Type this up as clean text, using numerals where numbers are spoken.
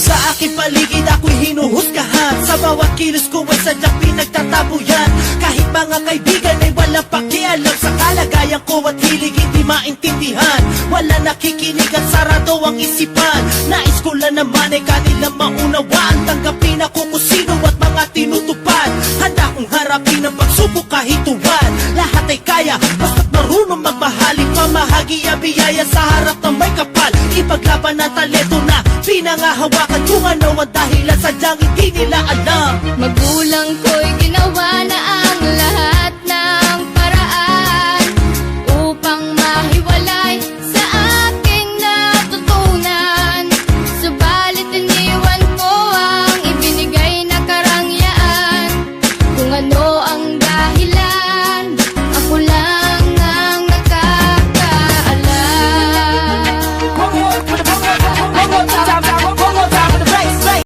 Sa aking paligid ako'y hinuhusgahan, sa bawat kilos ko ay sadyang pinagtatabuyan. Kahit mga kaibigan ay walang pakialam sa kalagayan ko at hilig hindi maintindihan. Wala nakikinig at sarado ang isipan. Nais ko lang naman ay kanilang maunawaan. Tanggapin ako kung sino at mga tinutupad. Handa kong harapin ang pagsubok kahit tuwan. Lahat ay kaya, basta't marunong magmahaling. Pamahagi ang biyaya sa harap ng may kapal. Ipaglaban ang talento na pinangahawakan. Kung ano ang dahilan sadyang hindi nila alam. Magulang ko'y ginawa na ang lahat.